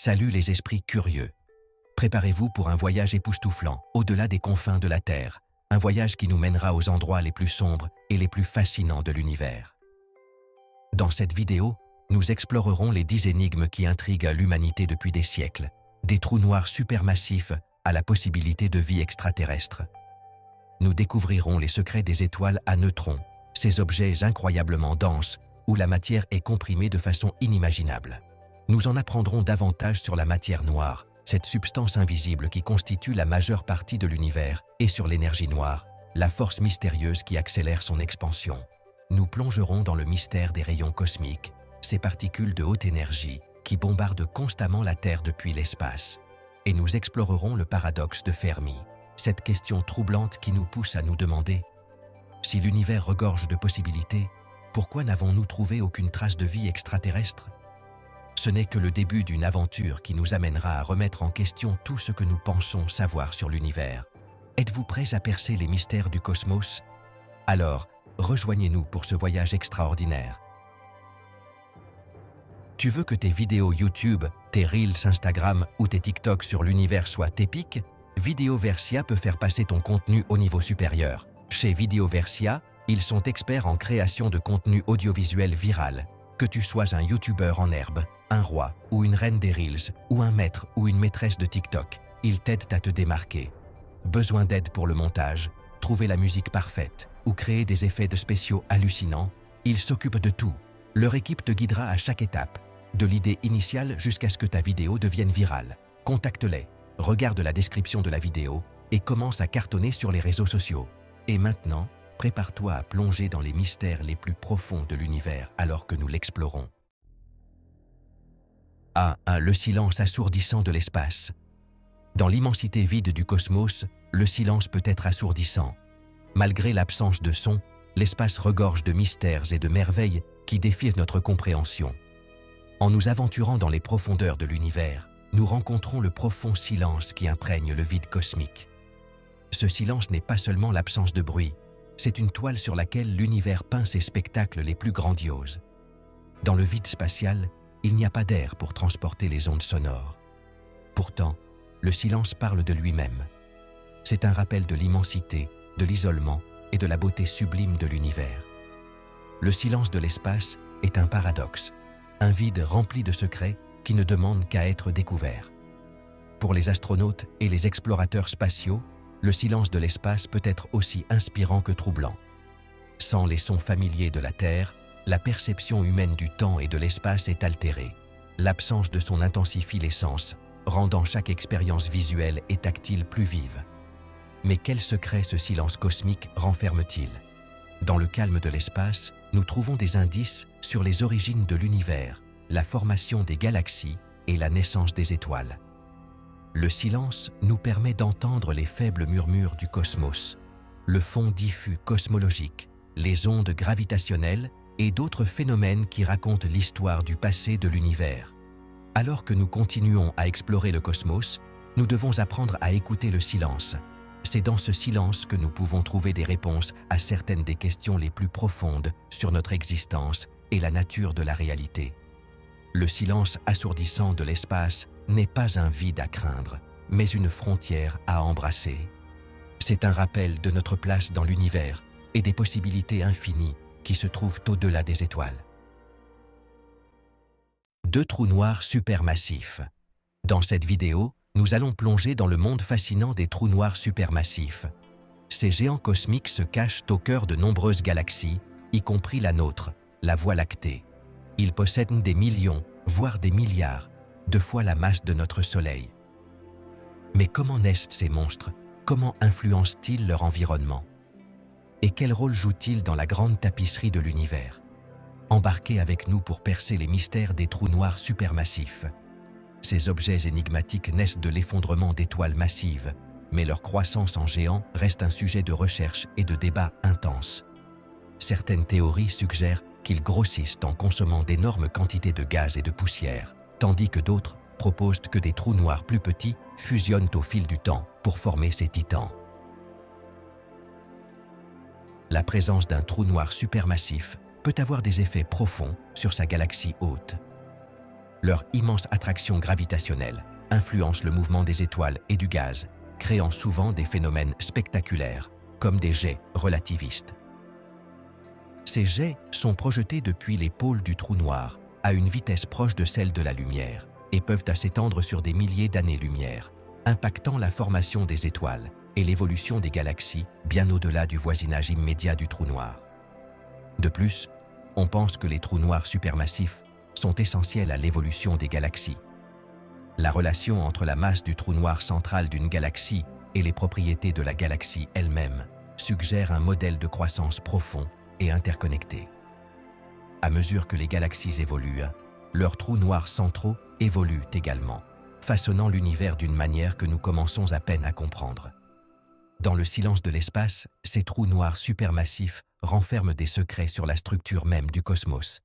Salut les esprits curieux. Préparez-vous pour un voyage époustouflant, au-delà des confins de la Terre. Un voyage qui nous mènera aux endroits les plus sombres et les plus fascinants de l'univers. Dans cette vidéo, nous explorerons les 10 énigmes qui intriguent l'humanité depuis des siècles. Des trous noirs supermassifs à la possibilité de vie extraterrestre. Nous découvrirons les secrets des étoiles à neutrons, ces objets incroyablement denses où la matière est comprimée de façon inimaginable. Nous en apprendrons davantage sur la matière noire, cette substance invisible qui constitue la majeure partie de l'univers, et sur l'énergie noire, la force mystérieuse qui accélère son expansion. Nous plongerons dans le mystère des rayons cosmiques, ces particules de haute énergie qui bombardent constamment la Terre depuis l'espace. Et nous explorerons le paradoxe de Fermi, cette question troublante qui nous pousse à nous demander « Si l'univers regorge de possibilités, pourquoi n'avons-nous trouvé aucune trace de vie extraterrestre ?» Ce n'est que le début d'une aventure qui nous amènera à remettre en question tout ce que nous pensons savoir sur l'univers. Êtes-vous prêts à percer les mystères du cosmos? Alors, rejoignez-nous pour ce voyage extraordinaire. Tu veux que tes vidéos YouTube, tes Reels Instagram ou tes TikTok sur l'univers soient épiques? Vidéoversia peut faire passer ton contenu au niveau supérieur. Chez Vidéoversia, ils sont experts en création de contenu audiovisuel viral. Que tu sois un YouTuber en herbe, un roi ou une reine des Reels, ou un maître ou une maîtresse de TikTok, ils t'aident à te démarquer. Besoin d'aide pour le montage, trouver la musique parfaite ou créer des effets de spéciaux hallucinants? Ils s'occupent de tout. Leur équipe te guidera à chaque étape, de l'idée initiale jusqu'à ce que ta vidéo devienne virale. Contacte-les, regarde la description de la vidéo et commence à cartonner sur les réseaux sociaux. Et maintenant, prépare-toi à plonger dans les mystères les plus profonds de l'univers alors que nous l'explorons. Le silence assourdissant de l'espace. Dans l'immensité vide du cosmos, le silence peut être assourdissant. Malgré l'absence de son, l'espace regorge de mystères et de merveilles qui défient notre compréhension. En nous aventurant dans les profondeurs de l'univers, nous rencontrons le profond silence qui imprègne le vide cosmique. Ce silence n'est pas seulement l'absence de bruit, c'est une toile sur laquelle l'univers peint ses spectacles les plus grandioses. Dans le vide spatial, il n'y a pas d'air pour transporter les ondes sonores. Pourtant, le silence parle de lui-même. C'est un rappel de l'immensité, de l'isolement et de la beauté sublime de l'univers. Le silence de l'espace est un paradoxe, un vide rempli de secrets qui ne demande qu'à être découvert. Pour les astronautes et les explorateurs spatiaux, le silence de l'espace peut être aussi inspirant que troublant. Sans les sons familiers de la Terre, la perception humaine du temps et de l'espace est altérée. L'absence de son intensifie les sens, rendant chaque expérience visuelle et tactile plus vive. Mais quel secret ce silence cosmique renferme-t-il? Dans le calme de l'espace, nous trouvons des indices sur les origines de l'univers, la formation des galaxies et la naissance des étoiles. Le silence nous permet d'entendre les faibles murmures du cosmos, le fond diffus cosmologique, les ondes gravitationnelles et d'autres phénomènes qui racontent l'histoire du passé de l'univers. Alors que nous continuons à explorer le cosmos, nous devons apprendre à écouter le silence. C'est dans ce silence que nous pouvons trouver des réponses à certaines des questions les plus profondes sur notre existence et la nature de la réalité. Le silence assourdissant de l'espace n'est pas un vide à craindre, mais une frontière à embrasser. C'est un rappel de notre place dans l'univers et des possibilités infinies qui se trouvent au-delà des étoiles. 2 trous noirs supermassifs. Dans cette vidéo, nous allons plonger dans le monde fascinant des trous noirs supermassifs. Ces géants cosmiques se cachent au cœur de nombreuses galaxies, y compris la nôtre, la Voie lactée. Ils possèdent des millions, voire des milliards, de fois la masse de notre Soleil. Mais comment naissent ces monstres? Comment influencent-ils leur environnement? Et quel rôle jouent-ils dans la grande tapisserie de l'univers? Embarquez avec nous pour percer les mystères des trous noirs supermassifs. Ces objets énigmatiques naissent de l'effondrement d'étoiles massives, mais leur croissance en géants reste un sujet de recherche et de débat intense. Certaines théories suggèrent qu'ils grossissent en consommant d'énormes quantités de gaz et de poussière, tandis que d'autres proposent que des trous noirs plus petits fusionnent au fil du temps pour former ces titans. La présence d'un trou noir supermassif peut avoir des effets profonds sur sa galaxie hôte. Leur immense attraction gravitationnelle influence le mouvement des étoiles et du gaz, créant souvent des phénomènes spectaculaires, comme des jets relativistes. Ces jets sont projetés depuis les pôles du trou noir, à une vitesse proche de celle de la lumière, et peuvent s'étendre sur des milliers d'années-lumière, impactant la formation des étoiles et l'évolution des galaxies bien au-delà du voisinage immédiat du trou noir. De plus, on pense que les trous noirs supermassifs sont essentiels à l'évolution des galaxies. La relation entre la masse du trou noir central d'une galaxie et les propriétés de la galaxie elle-même suggère un modèle de croissance profond et interconnecté. À mesure que les galaxies évoluent, leurs trous noirs centraux évoluent également, façonnant l'univers d'une manière que nous commençons à peine à comprendre. Dans le silence de l'espace, ces trous noirs supermassifs renferment des secrets sur la structure même du cosmos.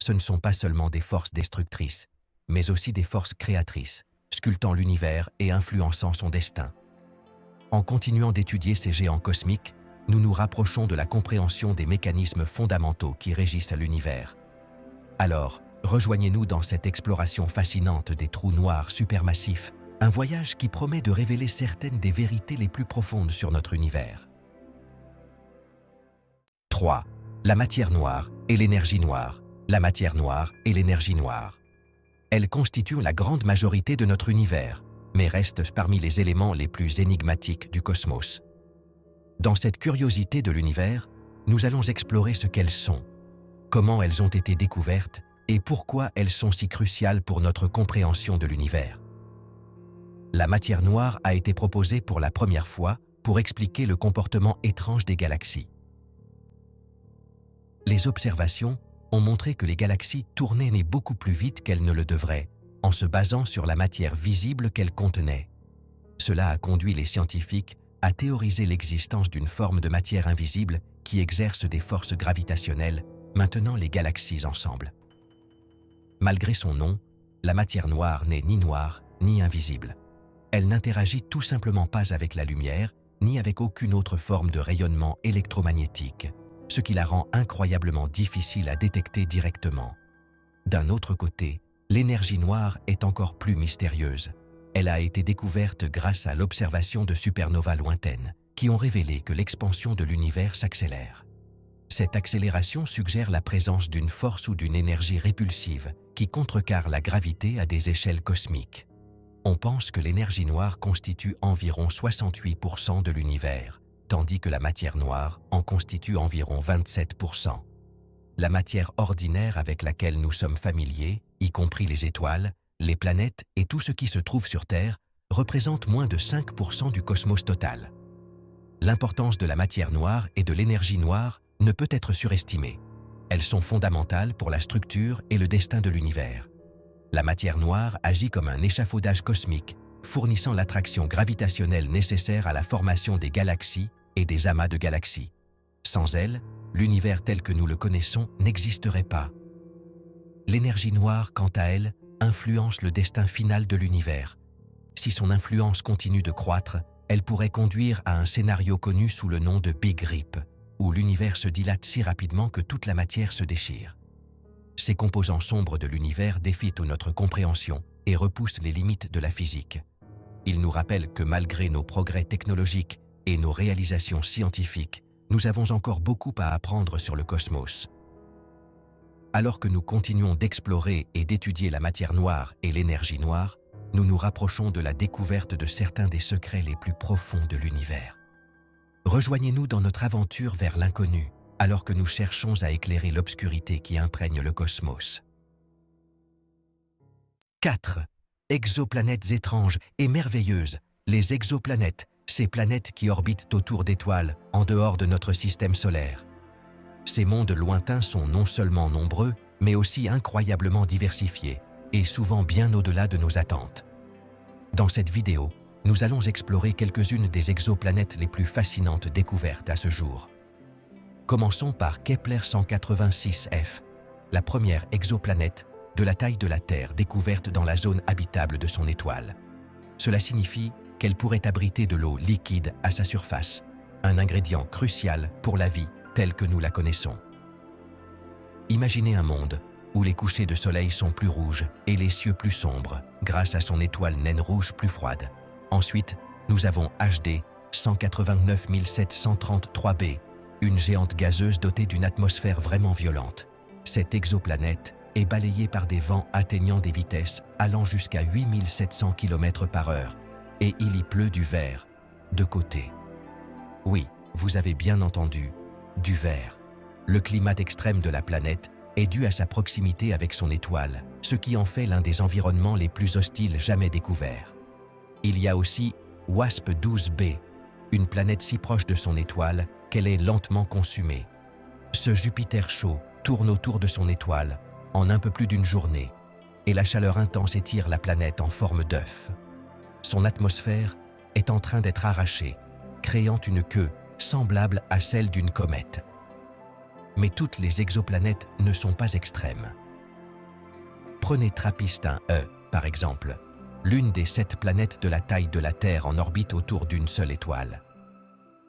Ce ne sont pas seulement des forces destructrices, mais aussi des forces créatrices, sculptant l'univers et influençant son destin. En continuant d'étudier ces géants cosmiques, nous nous rapprochons de la compréhension des mécanismes fondamentaux qui régissent l'univers. Alors, rejoignez-nous dans cette exploration fascinante des trous noirs supermassifs, un voyage qui promet de révéler certaines des vérités les plus profondes sur notre univers. 3. La matière noire et l'énergie noire. La matière noire et l'énergie noire. Elles constituent la grande majorité de notre univers, mais restent parmi les éléments les plus énigmatiques du cosmos. Dans cette curiosité de l'univers, nous allons explorer ce qu'elles sont, comment elles ont été découvertes et pourquoi elles sont si cruciales pour notre compréhension de l'univers. La matière noire a été proposée pour la première fois pour expliquer le comportement étrange des galaxies. Les observations ont montré que les galaxies tournaient beaucoup plus vite qu'elles ne le devraient, en se basant sur la matière visible qu'elles contenaient. Cela a conduit les scientifiques à théoriser l'existence d'une forme de matière invisible qui exerce des forces gravitationnelles, maintenant les galaxies ensemble. Malgré son nom, la matière noire n'est ni noire ni invisible. Elle n'interagit tout simplement pas avec la lumière, ni avec aucune autre forme de rayonnement électromagnétique, ce qui la rend incroyablement difficile à détecter directement. D'un autre côté, l'énergie noire est encore plus mystérieuse. Elle a été découverte grâce à l'observation de supernovas lointaines, qui ont révélé que l'expansion de l'univers s'accélère. Cette accélération suggère la présence d'une force ou d'une énergie répulsive qui contrecarre la gravité à des échelles cosmiques. On pense que l'énergie noire constitue environ 68% de l'univers, tandis que la matière noire en constitue environ 27%. La matière ordinaire avec laquelle nous sommes familiers, y compris les étoiles, les planètes et tout ce qui se trouve sur Terre, représente moins de 5% du cosmos total. L'importance de la matière noire et de l'énergie noire ne peut être surestimée. Elles sont fondamentales pour la structure et le destin de l'univers. La matière noire agit comme un échafaudage cosmique, fournissant l'attraction gravitationnelle nécessaire à la formation des galaxies et des amas de galaxies. Sans elle, l'univers tel que nous le connaissons n'existerait pas. L'énergie noire, quant à elle, influence le destin final de l'univers. Si son influence continue de croître, elle pourrait conduire à un scénario connu sous le nom de Big Rip, où l'univers se dilate si rapidement que toute la matière se déchire. Ces composants sombres de l'univers défient notre compréhension et repoussent les limites de la physique. Ils nous rappellent que malgré nos progrès technologiques et nos réalisations scientifiques, nous avons encore beaucoup à apprendre sur le cosmos. Alors que nous continuons d'explorer et d'étudier la matière noire et l'énergie noire, nous nous rapprochons de la découverte de certains des secrets les plus profonds de l'univers. Rejoignez-nous dans notre aventure vers l'inconnu, alors que nous cherchons à éclairer l'obscurité qui imprègne le cosmos. 4. Exoplanètes étranges et merveilleuses. Les exoplanètes, ces planètes qui orbitent autour d'étoiles en dehors de notre système solaire. Ces mondes lointains sont non seulement nombreux, mais aussi incroyablement diversifiés, et souvent bien au-delà de nos attentes. Dans cette vidéo, nous allons explorer quelques-unes des exoplanètes les plus fascinantes découvertes à ce jour. Commençons par Kepler 186f, la première exoplanète de la taille de la Terre découverte dans la zone habitable de son étoile. Cela signifie qu'elle pourrait abriter de l'eau liquide à sa surface, un ingrédient crucial pour la vie telle que nous la connaissons. Imaginez un monde où les couchers de soleil sont plus rouges et les cieux plus sombres, grâce à son étoile naine rouge plus froide. Ensuite, nous avons HD 189 733b, une géante gazeuse dotée d'une atmosphère vraiment violente. Cette exoplanète est balayée par des vents atteignant des vitesses allant jusqu'à 8700 km/h, et il y pleut du verre, de côté. Oui, vous avez bien entendu, du verre. Le climat extrême de la planète est dû à sa proximité avec son étoile, ce qui en fait l'un des environnements les plus hostiles jamais découverts. Il y a aussi WASP-12b, une planète si proche de son étoile qu'elle est lentement consumée. Ce Jupiter chaud tourne autour de son étoile en un peu plus d'une journée, et la chaleur intense étire la planète en forme d'œuf. Son atmosphère est en train d'être arrachée, créant une queue semblable à celle d'une comète. Mais toutes les exoplanètes ne sont pas extrêmes. Prenez TRAPPIST-1e, par exemple, l'une des 7 planètes de la taille de la Terre en orbite autour d'une seule étoile.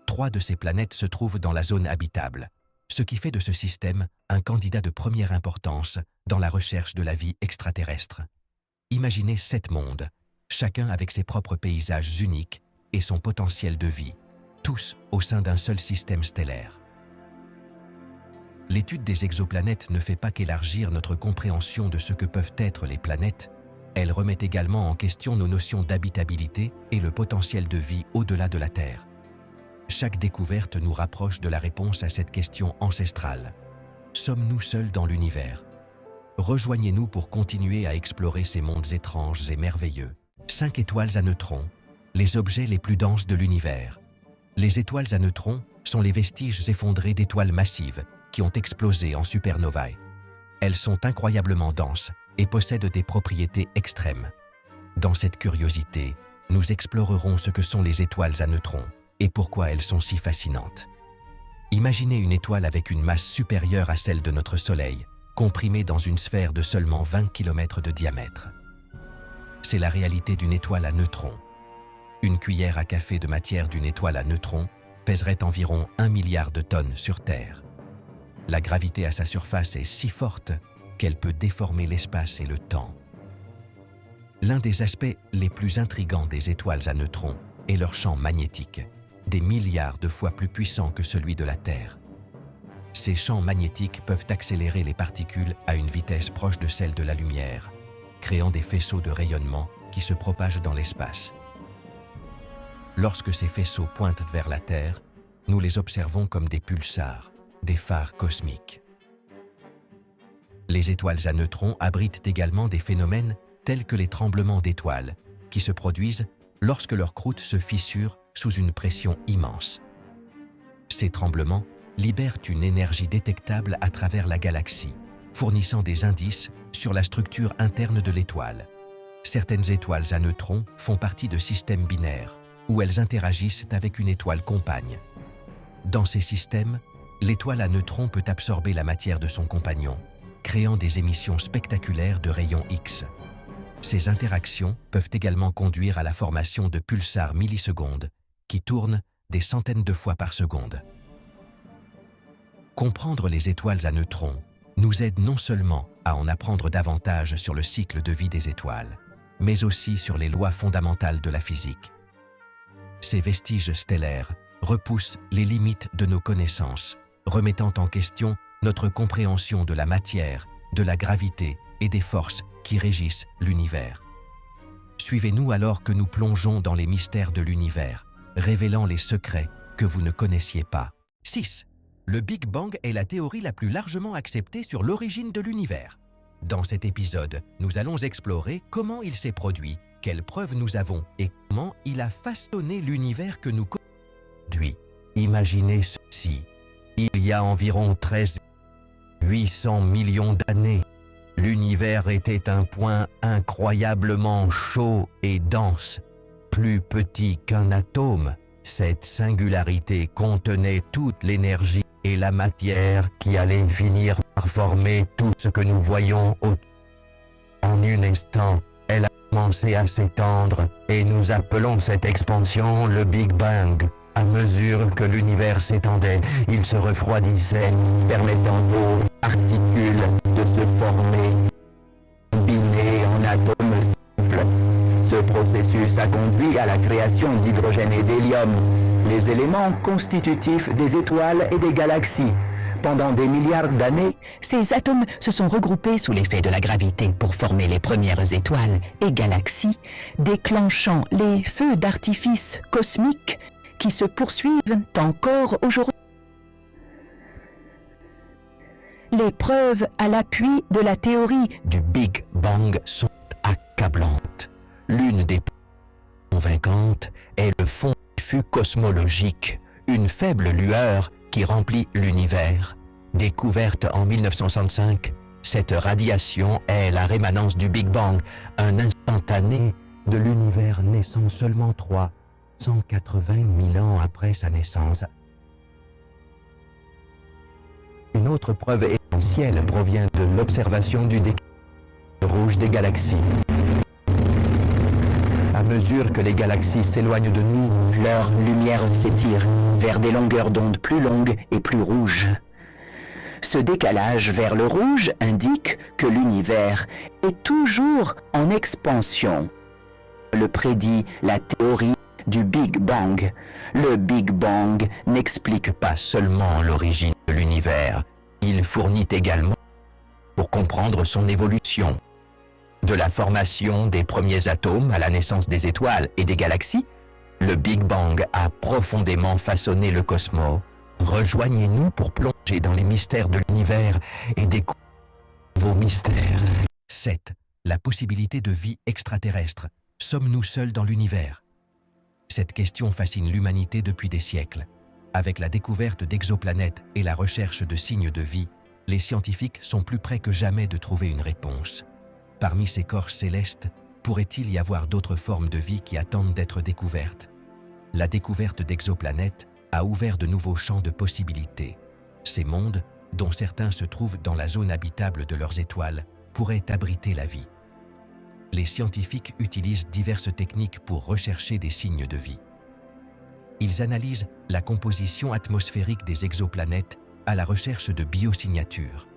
3 de ces planètes se trouvent dans la zone habitable, ce qui fait de ce système un candidat de première importance dans la recherche de la vie extraterrestre. Imaginez 7 mondes, chacun avec ses propres paysages uniques et son potentiel de vie, tous au sein d'un seul système stellaire. L'étude des exoplanètes ne fait pas qu'élargir notre compréhension de ce que peuvent être les planètes, elle remet également en question nos notions d'habitabilité et le potentiel de vie au-delà de la Terre. Chaque découverte nous rapproche de la réponse à cette question ancestrale. Sommes-nous seuls dans l'univers? Rejoignez-nous pour continuer à explorer ces mondes étranges et merveilleux. 5 étoiles à neutrons, les objets les plus denses de l'univers. Les étoiles à neutrons sont les vestiges effondrés d'étoiles massives qui ont explosé en supernovae. Elles sont incroyablement denses et possèdent des propriétés extrêmes. Dans cette curiosité, nous explorerons ce que sont les étoiles à neutrons et pourquoi elles sont si fascinantes. Imaginez une étoile avec une masse supérieure à celle de notre Soleil, comprimée dans une sphère de seulement 20 km de diamètre. C'est la réalité d'une étoile à neutrons. Une cuillère à café de matière d'une étoile à neutrons pèserait environ 1 milliard de tonnes sur Terre. La gravité à sa surface est si forte qu'elle peut déformer l'espace et le temps. L'un des aspects les plus intrigants des étoiles à neutrons est leur champ magnétique, des milliards de fois plus puissant que celui de la Terre. Ces champs magnétiques peuvent accélérer les particules à une vitesse proche de celle de la lumière, créant des faisceaux de rayonnement qui se propagent dans l'espace. Lorsque ces faisceaux pointent vers la Terre, nous les observons comme des pulsars, des phares cosmiques. Les étoiles à neutrons abritent également des phénomènes tels que les tremblements d'étoiles, qui se produisent lorsque leur croûte se fissure sous une pression immense. Ces tremblements libèrent une énergie détectable à travers la galaxie, fournissant des indices sur la structure interne de l'étoile. Certaines étoiles à neutrons font partie de systèmes binaires, où elles interagissent avec une étoile compagne. Dans ces systèmes, l'étoile à neutrons peut absorber la matière de son compagnon, créant des émissions spectaculaires de rayons X. Ces interactions peuvent également conduire à la formation de pulsars millisecondes qui tournent des centaines de fois par seconde. Comprendre les étoiles à neutrons nous aide non seulement à en apprendre davantage sur le cycle de vie des étoiles, mais aussi sur les lois fondamentales de la physique. Ces vestiges stellaires repoussent les limites de nos connaissances, remettant en question notre compréhension de la matière, de la gravité et des forces qui régissent l'univers. Suivez-nous alors que nous plongeons dans les mystères de l'univers, révélant les secrets que vous ne connaissiez pas. 6. Le Big Bang est la théorie la plus largement acceptée sur l'origine de l'univers. Dans cet épisode, nous allons explorer comment il s'est produit, quelles preuves nous avons et comment il a façonné l'univers que nous connaissons aujourd'hui. Imaginez ceci. Il y a environ 800 millions d'années, l'univers était un point incroyablement chaud et dense, plus petit qu'un atome. Cette singularité contenait toute l'énergie et la matière qui allait finir par former tout ce que nous voyons autour. En un instant, elle a commencé à s'étendre et nous appelons cette expansion le Big Bang. À mesure que l'univers s'étendait, il se refroidissait, permettant aux particules de se former, combinés en atomes simples. Ce processus a conduit à la création d'hydrogène et d'hélium, les éléments constitutifs des étoiles et des galaxies. Pendant des milliards d'années, ces atomes se sont regroupés sous l'effet de la gravité pour former les premières étoiles et galaxies, déclenchant les feux d'artifice cosmiques qui se poursuivent encore aujourd'hui. Les preuves à l'appui de la théorie du Big Bang sont accablantes. L'une des plus convaincantes est le fond diffus cosmologique, une faible lueur qui remplit l'univers. Découverte en 1965, cette radiation est la rémanence du Big Bang, un instantané de l'univers naissant seulement 380 000 ans après sa naissance. Une autre preuve essentielle provient de l'observation du décalage rouge des galaxies. À mesure que les galaxies s'éloignent de nous, leur lumière s'étire vers des longueurs d'onde plus longues et plus rouges. Ce décalage vers le rouge indique que l'univers est toujours en expansion. Le prédit la théorie du Big Bang. Le Big Bang n'explique pas seulement l'origine de l'univers, il fournit également pour comprendre son évolution. De la formation des premiers atomes à la naissance des étoiles et des galaxies, le Big Bang a profondément façonné le cosmos. Rejoignez-nous pour plonger dans les mystères de l'univers et découvrir vos mystères. 7. La possibilité de vie extraterrestre. Sommes-nous seuls dans l'univers? Cette question fascine l'humanité depuis des siècles. Avec la découverte d'exoplanètes et la recherche de signes de vie, les scientifiques sont plus près que jamais de trouver une réponse. Parmi ces corps célestes, pourrait-il y avoir d'autres formes de vie qui attendent d'être découvertes? La découverte d'exoplanètes a ouvert de nouveaux champs de possibilités. Ces mondes, dont certains se trouvent dans la zone habitable de leurs étoiles, pourraient abriter la vie. Les scientifiques utilisent diverses techniques pour rechercher des signes de vie. Ils analysent la composition atmosphérique des exoplanètes à la recherche de biosignatures.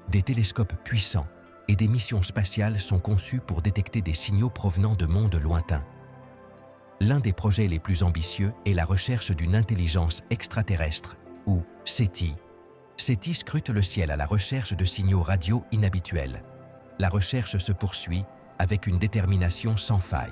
Des télescopes puissants et des missions spatiales sont conçues pour détecter des signaux provenant de mondes lointains. L'un des projets les plus ambitieux est la recherche d'une intelligence extraterrestre, ou SETI. SETI scrute le ciel à la recherche de signaux radio inhabituels. La recherche se poursuit avec une détermination sans faille.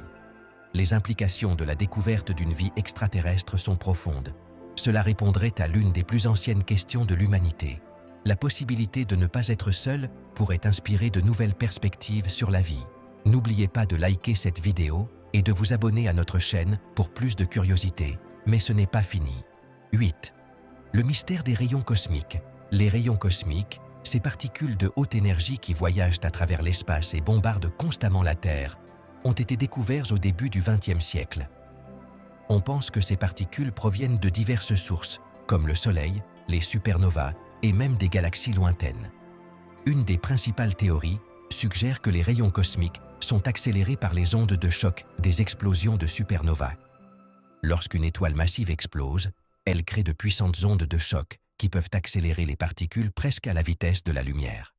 Les implications de la découverte d'une vie extraterrestre sont profondes. Cela répondrait à l'une des plus anciennes questions de l'humanité. La possibilité de ne pas être seul pourrait inspirer de nouvelles perspectives sur la vie. N'oubliez pas de liker cette vidéo et de vous abonner à notre chaîne pour plus de curiosité. Mais ce n'est pas fini. 8. Le mystère des rayons cosmiques. Les rayons cosmiques, ces particules de haute énergie qui voyagent à travers l'espace et bombardent constamment la Terre, ont été découverts au début du XXe siècle. On pense que ces particules proviennent de diverses sources, comme le Soleil, les supernovas et même des galaxies lointaines. Une des principales théories suggère que les rayons cosmiques sont accélérés par les ondes de choc des explosions de supernovas. Lorsqu'une étoile massive explose, elle crée de puissantes ondes de choc qui peuvent accélérer les particules presque à la vitesse de la lumière.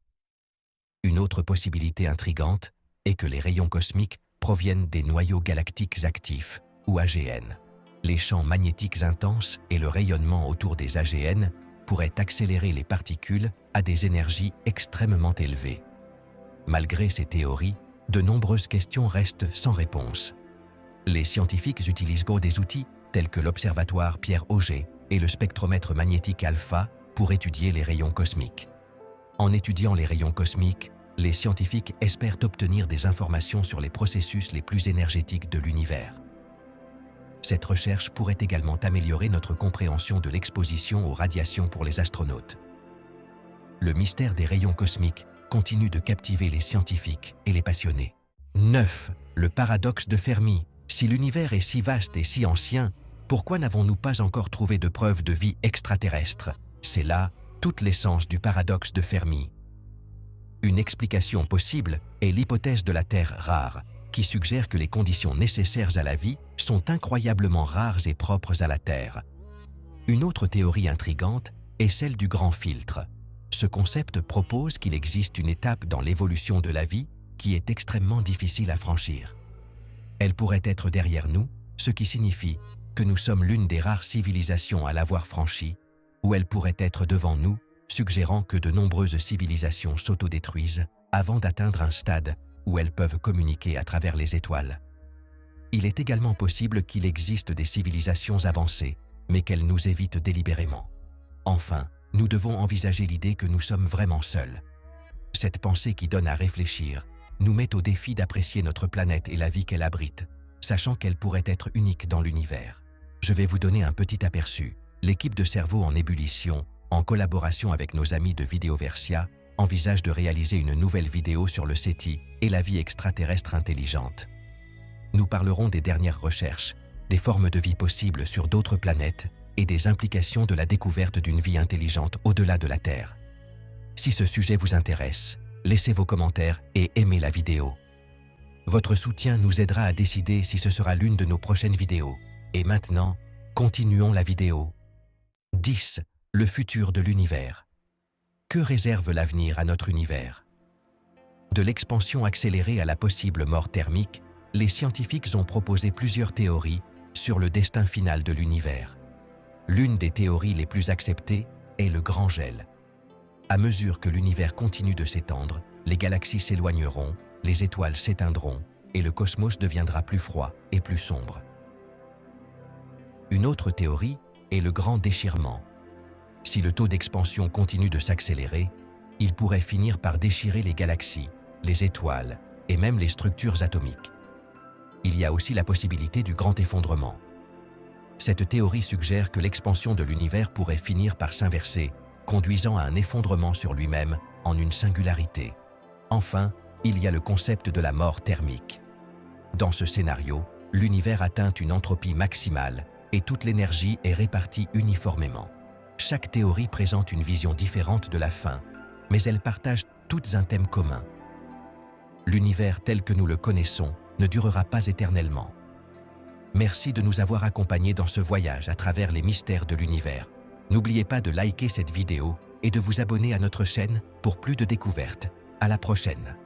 Une autre possibilité intrigante est que les rayons cosmiques proviennent des noyaux galactiques actifs, ou AGN. Les champs magnétiques intenses et le rayonnement autour des AGN pourraient accélérer les particules à des énergies extrêmement élevées. Malgré ces théories, de nombreuses questions restent sans réponse. Les scientifiques utilisent des outils tels que l'observatoire Pierre-Auger et le spectromètre magnétique alpha pour étudier les rayons cosmiques. En étudiant les rayons cosmiques, les scientifiques espèrent obtenir des informations sur les processus les plus énergétiques de l'univers. Cette recherche pourrait également améliorer notre compréhension de l'exposition aux radiations pour les astronautes. Le mystère des rayons cosmiques continue de captiver les scientifiques et les passionnés. 9. Le paradoxe de Fermi. Si l'univers est si vaste et si ancien, pourquoi n'avons-nous pas encore trouvé de preuves de vie extraterrestre? C'est là toute l'essence du paradoxe de Fermi. Une explication possible est l'hypothèse de la Terre rare, qui suggère que les conditions nécessaires à la vie sont incroyablement rares et propres à la Terre. Une autre théorie intrigante est celle du grand filtre. Ce concept propose qu'il existe une étape dans l'évolution de la vie qui est extrêmement difficile à franchir. Elle pourrait être derrière nous, ce qui signifie que nous sommes l'une des rares civilisations à l'avoir franchie, ou elle pourrait être devant nous, suggérant que de nombreuses civilisations s'autodétruisent avant d'atteindre un stade où elles peuvent communiquer à travers les étoiles. Il est également possible qu'il existe des civilisations avancées, mais qu'elles nous évitent délibérément. Enfin, nous devons envisager l'idée que nous sommes vraiment seuls. Cette pensée qui donne à réfléchir nous met au défi d'apprécier notre planète et la vie qu'elle abrite, sachant qu'elle pourrait être unique dans l'univers. Je vais vous donner un petit aperçu. L'équipe de Cerveau en ébullition, en collaboration avec nos amis de Vidéoversia, envisage de réaliser une nouvelle vidéo sur le SETI et la vie extraterrestre intelligente. Nous parlerons des dernières recherches, des formes de vie possibles sur d'autres planètes et des implications de la découverte d'une vie intelligente au-delà de la Terre. Si ce sujet vous intéresse, laissez vos commentaires et aimez la vidéo. Votre soutien nous aidera à décider si ce sera l'une de nos prochaines vidéos. Et maintenant, continuons la vidéo. 10. Le futur de l'univers. Que réserve l'avenir à notre univers? De l'expansion accélérée à la possible mort thermique, les scientifiques ont proposé plusieurs théories sur le destin final de l'univers. L'une des théories les plus acceptées est le grand gel. À mesure que l'univers continue de s'étendre, les galaxies s'éloigneront, les étoiles s'éteindront et le cosmos deviendra plus froid et plus sombre. Une autre théorie est le grand déchirement. Si le taux d'expansion continue de s'accélérer, il pourrait finir par déchirer les galaxies, les étoiles et même les structures atomiques. Il y a aussi la possibilité du grand effondrement. Cette théorie suggère que l'expansion de l'univers pourrait finir par s'inverser, conduisant à un effondrement sur lui-même en une singularité. Enfin, il y a le concept de la mort thermique. Dans ce scénario, l'univers atteint une entropie maximale et toute l'énergie est répartie uniformément. Chaque théorie présente une vision différente de la fin, mais elles partagent toutes un thème commun. L'univers tel que nous le connaissons ne durera pas éternellement. Merci de nous avoir accompagnés dans ce voyage à travers les mystères de l'univers. N'oubliez pas de liker cette vidéo et de vous abonner à notre chaîne pour plus de découvertes. À la prochaine.